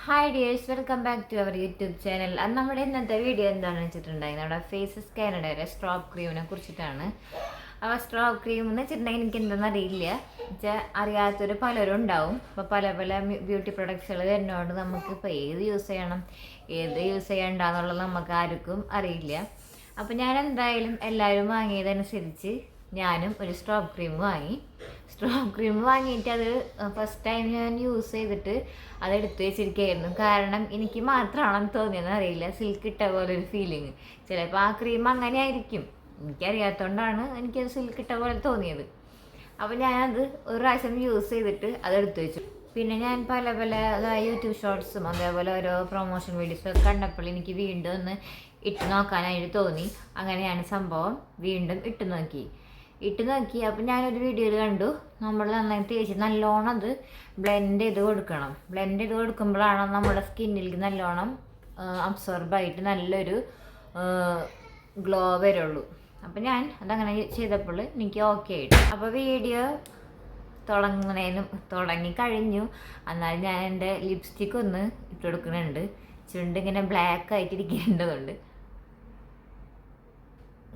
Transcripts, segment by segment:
Hi dears, welcome back to our YouTube channel. അത് നമ്മുടെ ഇന്നത്തെ വീഡിയോ എന്താണെന്ന് വെച്ചിട്ടുണ്ടെങ്കിൽ നമ്മുടെ ഫേസസ് കാനഡയുടെ സ്ട്രോബ് ക്രീമിനെ കുറിച്ചിട്ടാണ്. ആ സ്ട്രോബ് ക്രീം എന്ന് വെച്ചിട്ടുണ്ടെങ്കിൽ എനിക്ക് എന്തെന്ന് അറിയില്ല വെച്ചാൽ അറിയാത്തൊരു പലരും ഉണ്ടാവും. അപ്പോൾ പല പല ബ്യൂട്ടി പ്രൊഡക്ട്സുകൾ വരുന്നതുകൊണ്ട് നമുക്കിപ്പോൾ ഏത് യൂസ് ചെയ്യണം ഏത് യൂസ് ചെയ്യണ്ടെന്നുള്ളത് നമുക്ക് ആർക്കും അറിയില്ല. അപ്പോൾ ഞാൻ എന്തായാലും എല്ലാവരും വാങ്ങിയതനുസരിച്ച് ഞാനും ഒരു സ്ട്രോബ് ക്രീം വാങ്ങി. സ്ട്രോബ് ക്രീം വാങ്ങിയിട്ട് അത് ഫസ്റ്റ് ടൈം ഞാൻ യൂസ് ചെയ്തിട്ട് അതെടുത്ത് വെച്ചിരിക്കുകയായിരുന്നു. കാരണം എനിക്ക് മാത്രമാണെന്ന് തോന്നിയെന്ന് അറിയില്ല, സിൽക്ക് ഇട്ട പോലെ ഒരു ഫീലിങ്. ചിലപ്പോൾ ആ ക്രീം അങ്ങനെ ആയിരിക്കും, എനിക്കറിയാത്തതുകൊണ്ടാണ് എനിക്കത് സിൽക്ക് ഇട്ട പോലെ തോന്നിയത്. അപ്പോൾ ഞാനത് ഒരു പ്രാവശ്യം യൂസ് ചെയ്തിട്ട് അതെടുത്ത് വെച്ചു. പിന്നെ ഞാൻ പല പല യൂട്യൂബ് ഷോർട്സും അതേപോലെ ഓരോ പ്രൊമോഷൻ വീഡിയോസൊക്കെ കണ്ടപ്പോൾ എനിക്ക് വീണ്ടും ഒന്ന് ഇട്ട് നോക്കാനായിട്ട് തോന്നി. അങ്ങനെയാണ് സംഭവം. വീണ്ടും ഇട്ട് നോക്കി. അപ്പം ഞാനൊരു വീഡിയോയിൽ കണ്ടു, നമ്മൾ നന്നായി തേച്ച് നല്ലോണം അത് ബ്ലെൻഡ് ചെയ്ത് കൊടുക്കണം. ബ്ലെൻഡ് ചെയ്ത് കൊടുക്കുമ്പോഴാണ് നമ്മുടെ സ്കിന്നിലേക്ക് നല്ലോണം അബ്സോർബായിട്ട് നല്ലൊരു ഗ്ലോ വരുള്ളൂ. അപ്പം ഞാൻ അതങ്ങനെ ചെയ്തപ്പോൾ എനിക്ക് ഓക്കെ ആയിട്ട്. അപ്പോൾ വീഡിയോ തുടങ്ങിക്കഴിഞ്ഞു. എന്നാലും ഞാൻ എൻ്റെ ലിപ്സ്റ്റിക്ക് ഒന്ന് ഇട്ട് കൊടുക്കുന്നുണ്ട്. ചുണ്ട് ഇങ്ങനെ ബ്ലാക്ക് ആയിട്ടിരിക്കേണ്ടതുകൊണ്ട്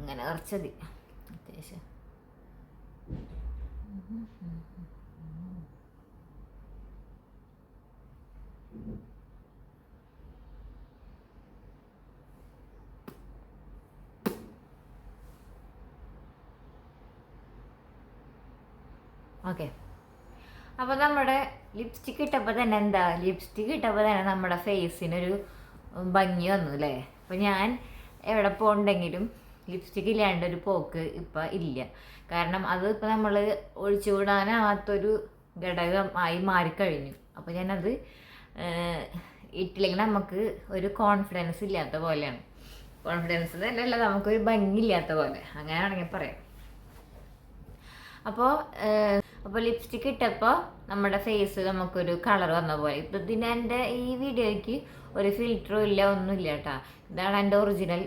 ഇങ്ങനെ കുറച്ചതി അത്യാവശ്യം. ഓക്കെ, അപ്പോൾ നമ്മുടെ ലിപ്സ്റ്റിക്ക് ഇട്ടപ്പോൾ തന്നെ നമ്മുടെ ഫേസിനൊരു ഭംഗി വന്നു അല്ലേ. അപ്പോൾ ഞാൻ എവിടെ പോകണ്ടെങ്കിലും ലിപ്സ്റ്റിക്ക് ഇല്ലാണ്ടൊരു പോക്ക് ഇപ്പം ഇല്ല. കാരണം അത് ഇപ്പം നമ്മൾ ഒഴിച്ചുകൂടാനാവാത്തൊരു ഘടകമായി മാറിക്കഴിഞ്ഞു. അപ്പോൾ ഞാനത് ഇട്ടില്ലെങ്കിൽ നമുക്ക് ഒരു കോൺഫിഡൻസ് ഇല്ലാത്ത പോലെയാണ്. കോൺഫിഡൻസ് തന്നെയല്ല, നമുക്കൊരു ഭംഗി ഇല്ലാത്ത പോലെ, അങ്ങനെയാണെങ്കിൽ പറയാം. അപ്പോൾ ലിപ്സ്റ്റിക്ക് ഇട്ടപ്പോൾ നമ്മുടെ ഫേസ് നമുക്കൊരു കളർ വന്ന പോലെ. ഇതിന് എൻ്റെ ഈ വീഡിയോയ്ക്ക് ഒരു ഫിൽറ്ററും ഇല്ല, ഒന്നുമില്ല കേട്ടോ. ഇതാണ് എൻ്റെ ഒറിജിനൽ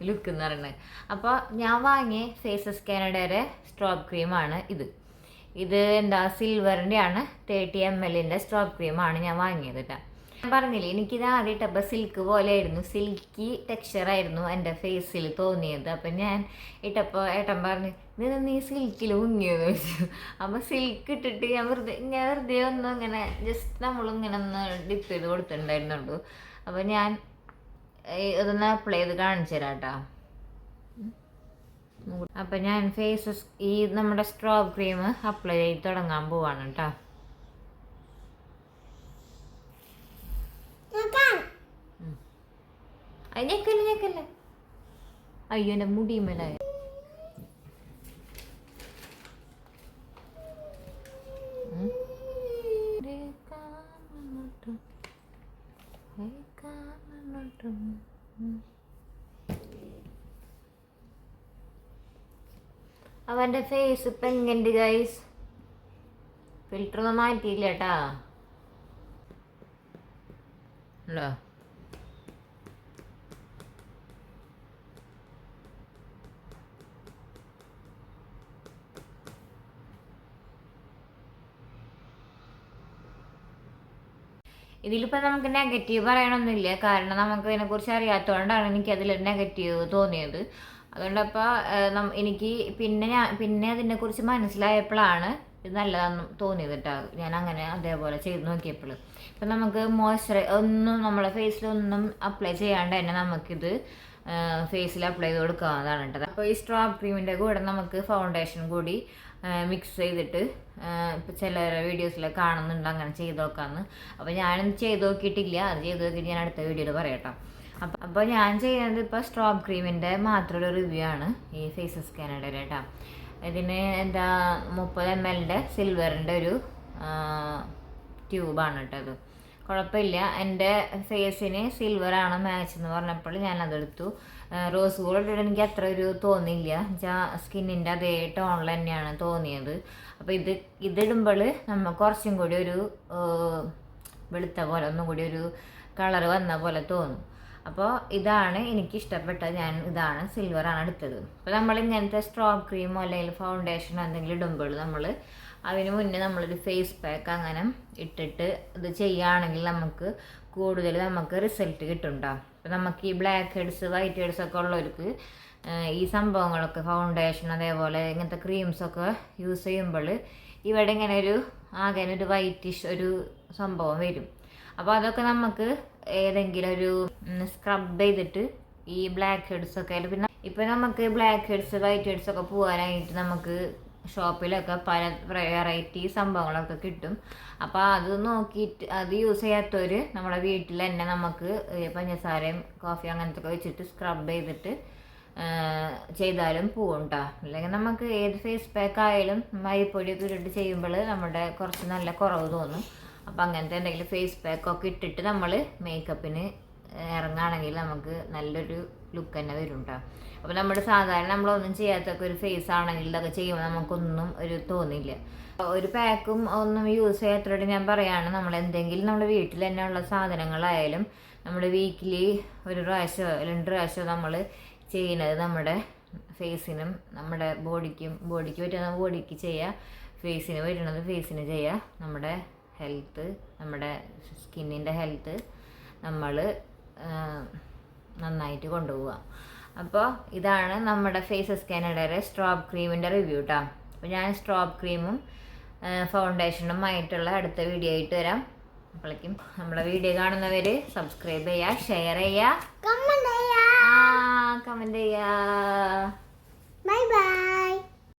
ലുക്ക് എന്ന് പറയുന്നത്. അപ്പോൾ ഞാൻ വാങ്ങിയ ഫേസസ് കാനഡയുടെ സ്ട്രോബ് ക്രീമാണ് ഇത് എന്താ സിൽവറിൻ്റെ ആണ്. 30 ml സ്ട്രോബ് ക്രീമാണ് ഞാൻ വാങ്ങിയത് കേട്ടോ. ഞാൻ പറഞ്ഞില്ലേ, എനിക്കിത് ആദ്യം ഇട്ടപ്പോൾ സിൽക്ക് പോലെ ആയിരുന്നു, സിൽക്കി ടെക്സ്ചറായിരുന്നു എൻ്റെ ഫേസിൽ തോന്നിയത്. അപ്പം ഞാൻ ഇട്ടപ്പോൾ ഏട്ടൻ പറഞ്ഞു, ഇത് നീ സിൽക്കിൽ മുങ്ങിയെന്ന് വെച്ചു. അപ്പോൾ സിൽക്ക് ഇട്ടിട്ട് ഞാൻ വെറുതെ ഒന്ന് ഇങ്ങനെ ജസ്റ്റ് നമ്മളിങ്ങനെ ഒന്ന് ഡിപ്പ് ചെയ്ത് കൊടുത്തിട്ടുണ്ടായിരുന്നുള്ളൂ. അപ്പോൾ ഞാൻ ഇതൊന്ന് അപ്ലൈ ചെയ്ത് കാണിച്ചു തരാം കേട്ടോ. അപ്പം ഞാൻ ഫേസസ് നമ്മുടെ സ്ട്രോബ് ക്രീം അപ്ലൈ ചെയ്ത് തുടങ്ങാൻ പോവാണ് കേട്ടോ. ഞെക്കല്ലേ, അയ്യോ എൻ്റെ മുടിമേലായ. അവൻ്റെ ഫേസ് ഇപ്പം എങ്ങനെയുണ്ട് ഗൈസ്? ഫിൽറ്ററൊന്നും മാറ്റിയില്ല കേട്ടാ. ഉണ്ടോ? ഇതിലിപ്പോൾ നമുക്ക് നെഗറ്റീവ് പറയണമെന്നില്ല, കാരണം നമുക്ക് ഇതിനെക്കുറിച്ച് അറിയാത്തതുകൊണ്ടാണ് എനിക്കതിലൊരു നെഗറ്റീവ് തോന്നിയത്. അതുകൊണ്ടപ്പോൾ എനിക്ക് പിന്നെ അതിനെക്കുറിച്ച് മനസ്സിലായപ്പോഴാണ് ഇത് നല്ലതാണെന്ന് തോന്നിയത് കേട്ടോ. ഞാൻ അങ്ങനെ അതേപോലെ ചെയ്ത് നോക്കിയപ്പോൾ ഇപ്പം നമുക്ക് ഒന്നും നമ്മളെ ഫേസിലൊന്നും അപ്ലൈ ചെയ്യാണ്ട് തന്നെ നമുക്കിത് ഫേസിൽ അപ്ലൈ ചെയ്ത് കൊടുക്കാവുന്നതാണ് കേട്ടത്. അപ്പോൾ ഈ സ്ട്രോബ് ക്രീമിൻ്റെ കൂടെ നമുക്ക് ഫൗണ്ടേഷൻ കൂടി മിക്സ് ചെയ്തിട്ട് ഇപ്പം ചില വീഡിയോസിലൊക്കെ കാണുന്നുണ്ട് അങ്ങനെ ചെയ്ത് നോക്കാമെന്ന്. അപ്പോൾ ഞാനൊന്നും ചെയ്ത് നോക്കിയിട്ടില്ല, അത് ചെയ്ത് നോക്കിയിട്ട് ഞാൻ അടുത്ത വീഡിയോയിൽ പറയാട്ടോ. അപ്പോൾ ഞാൻ ചെയ്യുന്നത് ഇപ്പോൾ സ്ട്രോബ് ക്രീമിൻ്റെ മാത്രമൊരു റിവ്യൂ ആണ് ഈ ഫേസസ് കാനഡയുടെ കേട്ടോ. ഇതിന് എന്താ 30 ml സിൽവറിൻ്റെ ഒരു ട്യൂബാണ് കേട്ടോ. അത് കുഴപ്പമില്ല, എൻ്റെ ഫേസിന് സിൽവറാണ് മാച്ച് എന്ന് പറഞ്ഞപ്പോൾ ഞാനതെടുത്തു. റോസ് ഗോൾഡ് എനിക്ക് അത്ര ഒരു തോന്നിയില്ല, സ്കിന്നിൻ്റെ അതേ ടോണിൽ തന്നെയാണ് തോന്നിയത്. അപ്പോൾ ഇതിടുമ്പോൾ നമ്മൾ കുറച്ചും കൂടി ഒരു വെളുത്ത പോലെ ഒന്നും കൂടി ഒരു കളർ വന്ന പോലെ തോന്നും. അപ്പോൾ ഇതാണ് എനിക്കിഷ്ടപ്പെട്ടത്. ഇതാണ് സിൽവറാണ് എടുത്തത്. അപ്പോൾ നമ്മൾ ഇങ്ങനത്തെ സ്ട്രോബ് ക്രീമോ അല്ലെങ്കിൽ ഫൗണ്ടേഷനോ എന്തെങ്കിലും ഇടുമ്പോൾ അതിന് മുന്നേ നമ്മളൊരു ഫേസ് പാക്ക് അങ്ങനെ ഇട്ടിട്ട് ഇത് ചെയ്യുകയാണെങ്കിൽ നമുക്ക് കൂടുതൽ നമുക്ക് റിസൾട്ട് കിട്ടുന്നുണ്ടാവും. അപ്പോൾ നമുക്ക് ഈ ബ്ലാക്ക് ഹെഡ്സ് വൈറ്റ് ഹെഡ്സ് ഒക്കെ ഉള്ളവർക്ക് ഈ സംഭവങ്ങളൊക്കെ ഫൗണ്ടേഷൻ അതേപോലെ ഇങ്ങനത്തെ ക്രീംസൊക്കെ യൂസ് ചെയ്യുമ്പോൾ ഇവിടെ ഇങ്ങനെ ആകെ ഒരു വൈറ്റിഷ് ഒരു സംഭവം വരും. അപ്പോൾ അതൊക്കെ നമുക്ക് ഏതെങ്കിലും ഒരു സ്ക്രബ് ചെയ്തിട്ട് ഈ ബ്ലാക്ക് ഹെഡ്സ് ഒക്കെ പിന്നെ ഇപ്പം നമുക്ക് ബ്ലാക്ക് ഹെഡ്സ് വൈറ്റ് ഹെഡ്സ് ഒക്കെ പോകാനായിട്ട് നമുക്ക് ഷോപ്പിലൊക്കെ പല വെറൈറ്റി സംഭവങ്ങളൊക്കെ കിട്ടും. അപ്പോൾ അത് നോക്കിയിട്ട് അത് യൂസ് ചെയ്യാത്തവർ നമ്മുടെ വീട്ടിൽ തന്നെ നമുക്ക് പഞ്ചസാരയും കോഫി അങ്ങനത്തെ ഒക്കെ വെച്ചിട്ട് സ്ക്രബ് ചെയ്തിട്ട് ചെയ്താലും പോകണ്ട. അല്ലെങ്കിൽ നമുക്ക് ഏത് ഫേസ് പാക്ക് ആയാലും മൈപ്പൊടിയൊക്കെ ഇട്ടിട്ട് ചെയ്യുമ്പോൾ നമ്മുടെ കുറച്ച് നല്ല കുറവ് തോന്നും. അപ്പം അങ്ങനത്തെ എന്തെങ്കിലും ഫേസ് പാക്കൊക്കെ ഇട്ടിട്ട് നമ്മൾ മേക്കപ്പിന് ഇറങ്ങുകയാണെങ്കിൽ നമുക്ക് നല്ലൊരു ലുക്ക് തന്നെ വരും കേട്ടോ. അപ്പോൾ നമ്മുടെ സാധാരണ നമ്മളൊന്നും ചെയ്യാത്തൊക്കെ ഒരു ഫേസ് ആണെങ്കിൽ ഇതൊക്കെ ചെയ്യുമ്പോൾ നമുക്കൊന്നും ഒരു തോന്നില്ല. ഒരു പാക്കും ഒന്നും യൂസ് ചെയ്യാത്തവരോട് ഞാൻ പറയുകയാണ്, നമ്മൾ എന്തെങ്കിലും നമ്മുടെ വീട്ടിൽ തന്നെ ഉള്ള സാധനങ്ങളായാലും നമ്മുടെ വീക്കിലി ഒരു പ്രാവശ്യമോ 2 പ്രാവശ്യമോ നമ്മൾ ചെയ്യുന്നത് നമ്മുടെ ഫേസിനും നമ്മുടെ ബോഡിക്ക് പറ്റുന്ന ബോഡിക്ക് ചെയ്യുക, ഫേസിന് പറ്റുന്നത് ഫേസിന് ചെയ്യുക. നമ്മുടെ ഹെൽത്ത്, നമ്മുടെ സ്കിന്നിൻ്റെ ഹെൽത്ത് നമ്മൾ നന്നായിട്ട് കൊണ്ടുപോവുക. അപ്പോൾ ഇതാണ് നമ്മുടെ ഫേസസ് കാനഡയുടെ സ്ട്രോബ് ക്രീമിൻ്റെ റിവ്യൂ കേട്ടോ. അപ്പോൾ ഞാൻ സ്ട്രോബ് ക്രീമും ഫൗണ്ടേഷനുമായിട്ടുള്ള അടുത്ത വീഡിയോ ആയിട്ട് വരാം. അപ്പോഴേക്കും നമ്മളെ വീഡിയോ കാണുന്നവർ സബ്സ്ക്രൈബ് ചെയ്യുക, ഷെയർ ചെയ്യുക, കമൻറ്റ് ചെയ്യുക. Bye bye.